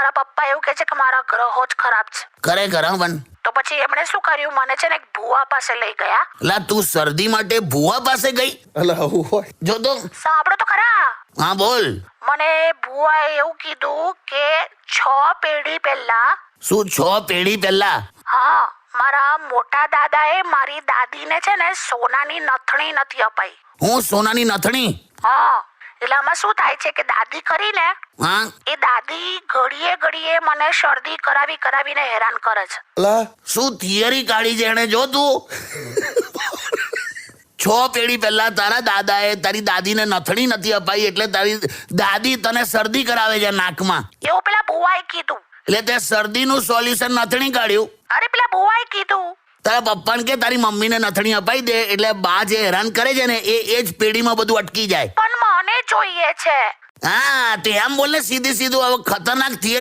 મારા પપ્પા એવું કહે છે કે મારા ગ્રહો જ ખરાબ છે. ખરેખર હા પણ તો પછી એમણે શું કર્યું, મને છે ને એક ભુવા પાસે લઈ ગયા. લા તું શરદી માટે ભુવા પાસે ગઈ? અલા આવું હોય? જો તો સાંભળો તો ખરા. હા બોલ. મને ભુવાએ એવું કીધું કે 6 પેઢી પહેલા, શું 6 પેઢી પહેલા? હા, મારા મોટા દાદાએ મારી દાદીને છે ને સોનાની નથણી નથી અપાઈ. હું સોનાની નથણી? હા, એટલે આમાં શું થાય છે કે દાદી કરીને હા એ દાદી ઘડીએ ઘડીએ મને શરદી કરાવીને હેરાન કરે છે. અલા શું થિયરી કાઢી છે એને? જો તું 6 પેઢી પહેલા તારા દાદાએ તારી દાદીને નથણી નથી અપાઈ એટલે તારી દાદી તને શરદી કરાવે છે નાકમાં. એવું પેલા ભુવાએ કીધું. એટલે તે શરદીનું સોલ્યુશન નથણી કાઢ્યું. અરે પેલા ભુવાએ કીધું. તારા પપ્પાને કે તારી મમ્મીને નથણી અપાઈ દે એટલે બા જે હેરાન કરે છે ને એ જ પેઢીમાં બધું અટકી જાય. પણ મને જોઈએ છે. હા તે એમ બોલ ને સીધું હવે ખતરનાક થિયરી